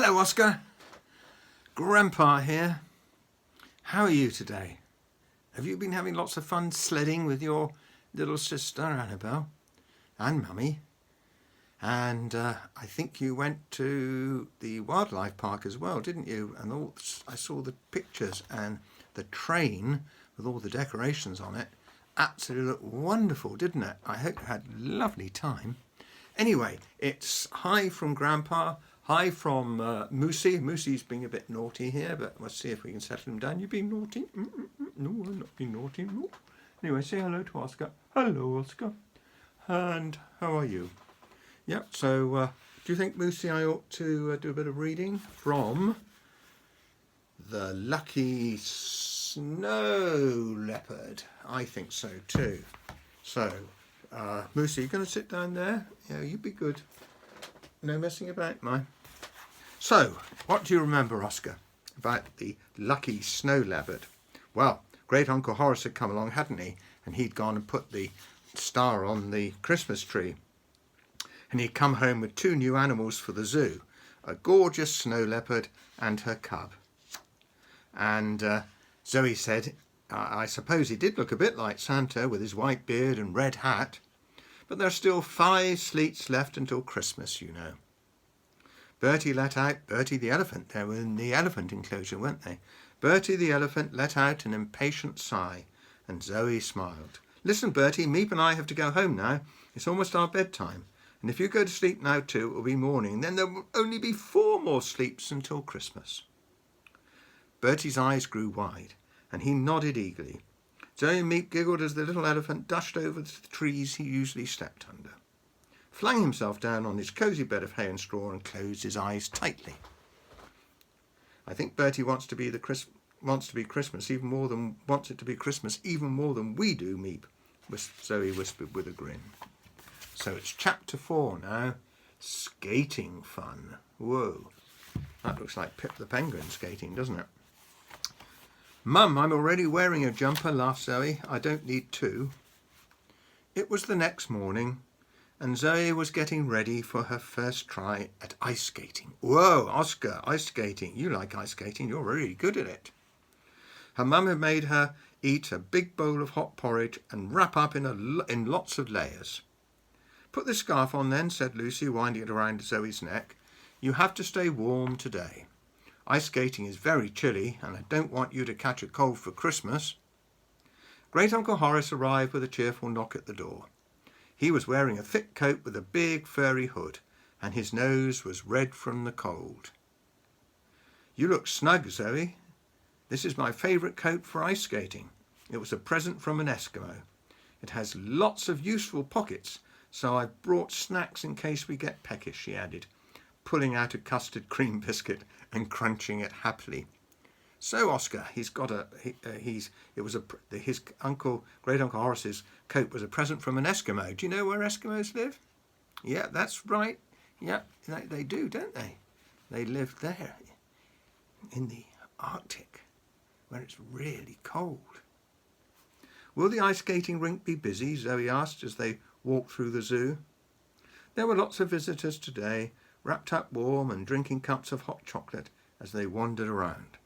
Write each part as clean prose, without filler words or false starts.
Hello, Oscar. Grandpa here. How are you today? Have you been having lots of fun sledding with your little sister Annabelle and Mummy? And I think you went to the wildlife park as well, didn't you? And I saw the pictures and the train with all the decorations on it. Absolutely looked wonderful, didn't it? I hope you had a lovely time. Anyway, it's hi from Grandpa, hi from Moosey. Moosey's being a bit naughty here, but we'll see if we can settle him down. You being naughty? No, I'm not being naughty. No. Anyway, say hello to Oscar. Hello, Oscar. And how are you? Yep, so do you think, Moosey, I ought to do a bit of reading from The Lucky Snow Leopard? I think so too. So, Moosey, you going to sit down there? Yeah, you be good. No messing about, mine. So, what do you remember, Oscar, about the Lucky Snow Leopard? Well, Great Uncle Horace had come along, hadn't he? And he'd gone and put the star on the Christmas tree. And he'd come home with two new animals for the zoo, a gorgeous snow leopard and her cub. And Zoe said, I suppose he did look a bit like Santa with his white beard and red hat, but there's still 5 sleets left until Christmas, you know. Bertie let out Bertie the elephant. They were in the elephant enclosure, weren't they? Bertie the elephant let out an impatient sigh, and Zoe smiled. Listen, Bertie, Meep and I have to go home now. It's almost our bedtime. And if you go to sleep now too, it will be morning. Then there will only be 4 more sleeps until Christmas. Bertie's eyes grew wide, and he nodded eagerly. Zoe and Meep giggled as the little elephant dashed over the trees he usually slept under, flung himself down on his cosy bed of hay and straw, and closed his eyes tightly. I think Bertie wants it to be Christmas even more than we do, Meep, Zoe whispered with a grin. So it's chapter 4 now, skating fun. Whoa, that looks like Pip the Penguin skating, doesn't it? Mum, I'm already wearing a jumper, laughed Zoe. I don't need 2. It was the next morning, and Zoe was getting ready for her first try at ice skating. Whoa, Oscar, ice skating. You like ice skating, you're really good at it. Her mum had made her eat a big bowl of hot porridge and wrap up in lots of layers. Put this scarf on then, said Lucy, winding it around Zoe's neck. You have to stay warm today. Ice skating is very chilly, and I don't want you to catch a cold for Christmas. Great Uncle Horace arrived with a cheerful knock at the door. He was wearing a thick coat with a big furry hood, and his nose was red from the cold. You look snug, Zoe. This is my favourite coat for ice skating. It was a present from an Eskimo. It has lots of useful pockets, so I've brought snacks in case we get peckish, she added, pulling out a custard cream biscuit and crunching it happily. So, Oscar, his Great Uncle Horace's coat was a present from an Eskimo. Do you know where Eskimos live? Yeah, that's right. Yeah, they do, don't they? They live there in the Arctic, where it's really cold. Will the ice skating rink be busy? Zoe asked as they walked through the zoo. There were lots of visitors today, wrapped up warm and drinking cups of hot chocolate as they wandered around.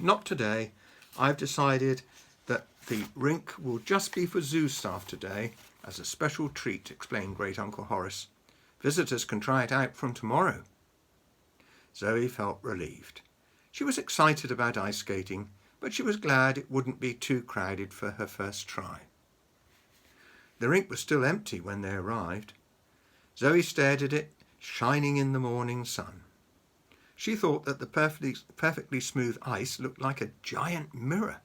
Not today. I've decided that the rink will just be for zoo staff today as a special treat, explained Great Uncle Horace. Visitors can try it out from tomorrow. Zoe felt relieved. She was excited about ice skating, but she was glad it wouldn't be too crowded for her first try. The rink was still empty when they arrived. Zoe stared at it, shining in the morning sun. She thought that the perfectly smooth ice looked like a giant mirror.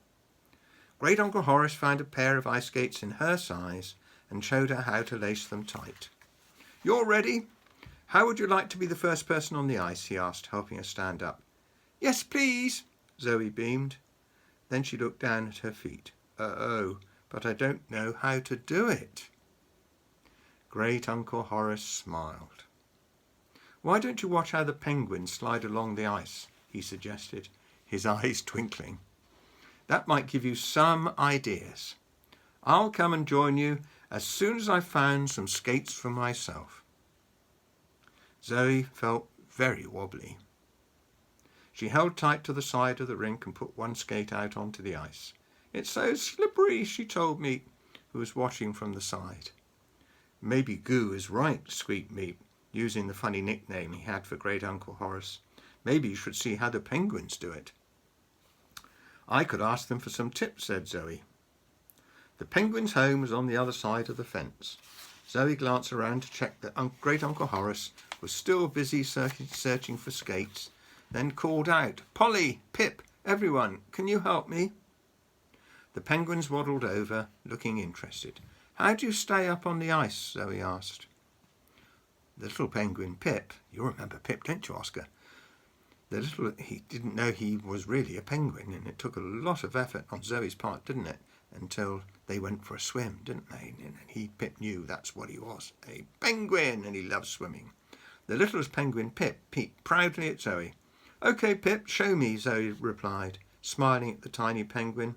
Great Uncle Horace found a pair of ice skates in her size and showed her how to lace them tight. You're ready? How would you like to be the first person on the ice? He asked, helping her stand up. Yes, please, Zoe beamed. Then she looked down at her feet. Oh, but I don't know how to do it. Great Uncle Horace smiled. Why don't you watch how the penguins slide along the ice? He suggested, his eyes twinkling. That might give you some ideas. I'll come and join you as soon as I've found some skates for myself. Zoe felt very wobbly. She held tight to the side of the rink and put one skate out onto the ice. "It's so slippery," she told Meep, who was watching from the side. "Maybe Goo is right," squeaked Meep, using the funny nickname he had for Great Uncle Horace. "Maybe you should see how the penguins do it." "I could ask them for some tips," said Zoe. The penguins' home was on the other side of the fence. Zoe glanced around to check that Great Uncle Horace was still busy searching for skates, then called out, "Polly, Pip, everyone, can you help me?" The penguins waddled over, looking interested. "How do you stay up on the ice?" Zoe asked. The little penguin Pip, you remember Pip, don't you, Oscar? He didn't know he was really a penguin, and it took a lot of effort on Zoe's part, didn't it? Until they went for a swim, didn't they? And Pip knew that's what he was, a penguin, and he loved swimming. The littlest penguin Pip peeped proudly at Zoe. "Okay, Pip, show me," Zoe replied, smiling at the tiny penguin.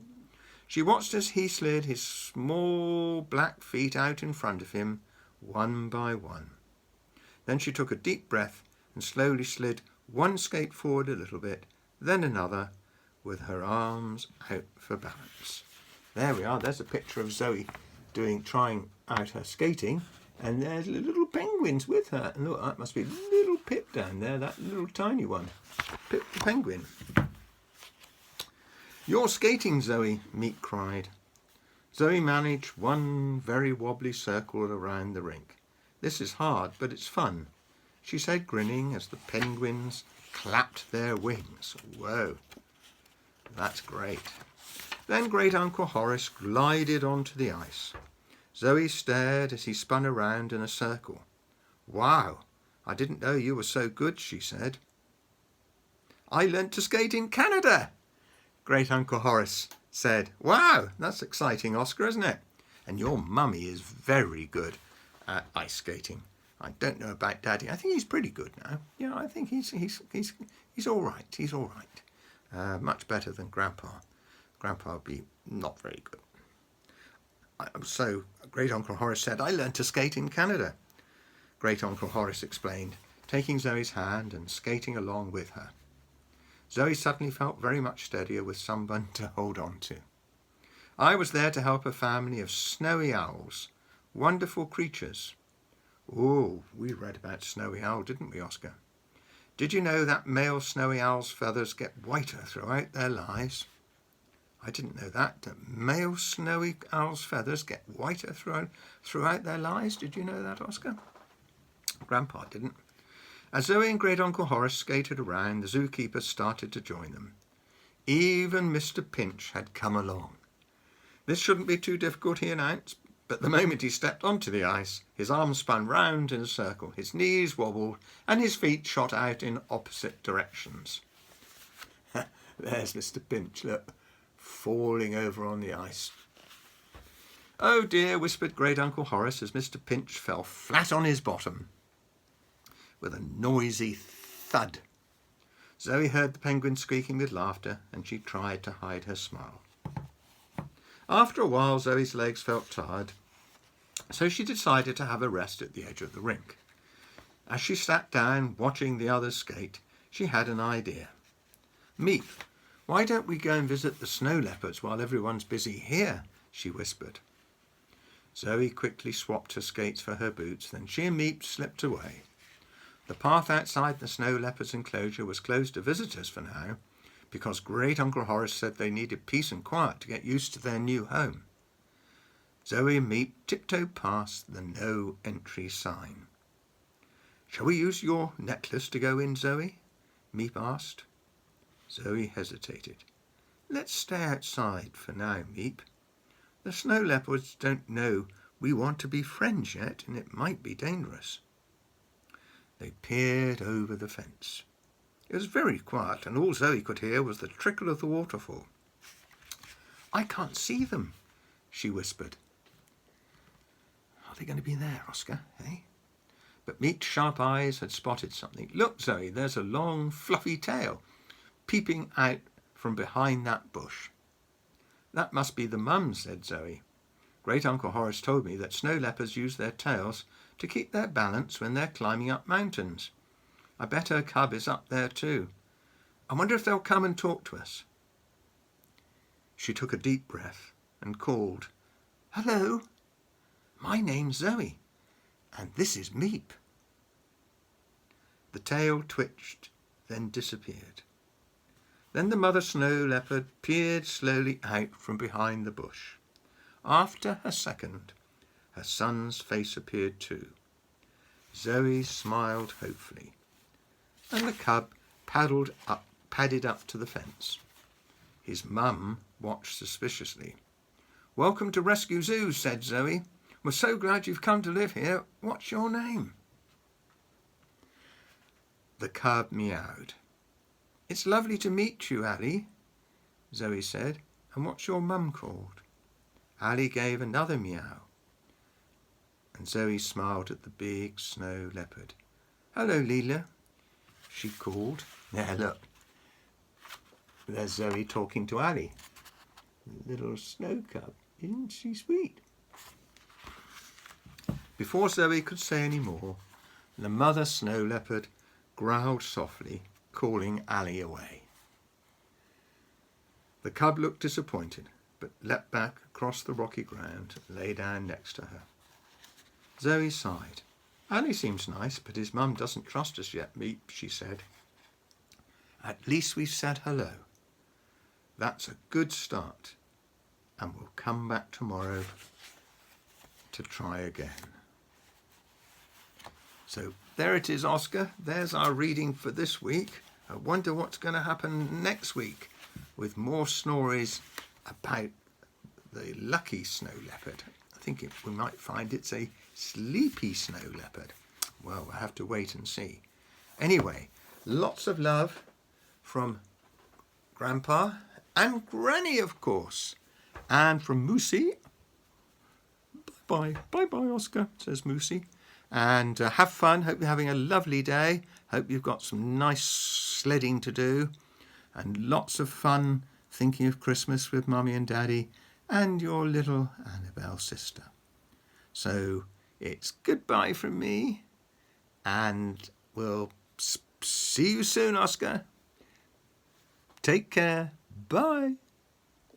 She watched as he slid his small black feet out in front of him, one by one. Then she took a deep breath and slowly slid one skate forward a little bit, then another, with her arms out for balance. There we are. There's a picture of Zoe trying out her skating, and there's little penguins with her. And look, that must be little Pip down there, that little tiny one. Pip the penguin. "You're skating, Zoe," Meek cried. Zoe managed one very wobbly circle around the rink. "This is hard, but it's fun," she said, grinning as the penguins clapped their wings. Whoa, that's great. Then Great Uncle Horace glided onto the ice. Zoe stared as he spun around in a circle. "Wow, I didn't know you were so good," she said. "I learnt to skate in Canada," Great Uncle Horace said. "Wow, that's exciting, Oscar, isn't it? And your mummy is very good at ice skating. I don't know about Daddy. I think he's pretty good now. Yeah, I think he's all right. He's all right. Much better than Grandpa. Grandpa would be not very good." So Great Uncle Horace said, "I learned to skate in Canada." Great Uncle Horace explained, taking Zoe's hand and skating along with her. Zoe suddenly felt very much steadier with someone to hold on to. "I was there to help a family of snowy owls. Wonderful creatures." Oh, we read about snowy owl, didn't we, Oscar? "Did you know that male snowy owl's feathers get whiter throughout their lives?" I didn't know that male snowy owl's feathers get whiter throughout their lives. Did you know that, Oscar? Grandpa didn't. As Zoe and Great Uncle Horace skated around, the zookeeper started to join them. Even Mr. Pinch had come along. "This shouldn't be too difficult," he announced, but the moment he stepped onto the ice, his arms spun round in a circle, his knees wobbled, and his feet shot out in opposite directions. There's Mr. Pinch, look, falling over on the ice. "Oh dear," whispered Great Uncle Horace as Mr. Pinch fell flat on his bottom with a noisy thud. Zoe heard the penguin squeaking with laughter, and she tried to hide her smile. After a while, Zoe's legs felt tired, so she decided to have a rest at the edge of the rink. As she sat down watching the others skate, she had an idea. "Meep, why don't we go and visit the snow leopards while everyone's busy here?" she whispered. Zoe quickly swapped her skates for her boots, then she and Meep slipped away. The path outside the snow leopard's enclosure was closed to visitors for now, because Great Uncle Horace said they needed peace and quiet to get used to their new home. Zoe and Meep tiptoed past the no entry sign. "Shall we use your necklace to go in, Zoe?" Meep asked. Zoe hesitated. "Let's stay outside for now, Meep. The snow leopards don't know we want to be friends yet, and it might be dangerous." They peered over the fence. It was very quiet, and all Zoe could hear was the trickle of the waterfall. "I can't see them," she whispered. "Are they going to be there, Oscar, eh?" But Meek's sharp eyes had spotted something. "Look, Zoe, there's a long, fluffy tail peeping out from behind that bush." "That must be the mum," said Zoe. "Great Uncle Horace told me that snow leopards use their tails to keep their balance when they're climbing up mountains. I bet her cub is up there too." I wonder if they'll come and talk to us. She took a deep breath and called, "Hello, my name's Zoe, and this is Meep." The tail twitched, then disappeared. Then the mother snow leopard peered slowly out from behind the bush. After a second, her son's face appeared too. Zoe smiled hopefully, and the cub padded up to the fence. His mum watched suspiciously. "Welcome to Rescue Zoo," said Zoe. "We're so glad you've come to live here. What's your name?" The cub meowed. "It's lovely to meet you, Ali," Zoe said. "And what's your mum called?" Ali gave another meow, and Zoe smiled at the big snow leopard. "Hello, Leela," she called. There, look. There's Zoe talking to Ali, the little snow cub. Isn't she sweet? Before Zoe could say any more, the mother snow leopard growled softly, calling Ali away. The cub looked disappointed, but leapt back across the rocky ground and lay down next to her. Zoe sighed. "Ali seems nice, but his mum doesn't trust us yet, Meep," she said. "At least we've said hello. That's a good start, and we'll come back tomorrow to try again." So there it is, Oscar. There's our reading for this week. I wonder what's going to happen next week with more stories about the lucky snow leopard. I think we might find it's a sleepy snow leopard. Well, we'll have to wait and see. Anyway, lots of love from Grandpa and Granny, of course, and from Moosey. Bye-bye. Bye-bye, Oscar, says Moosey. And have fun. Hope you're having a lovely day. Hope you've got some nice sledding to do and lots of fun thinking of Christmas with Mummy and Daddy and your little Annabelle sister. So it's goodbye from me, and we'll see you soon, Oscar. Take care. Bye.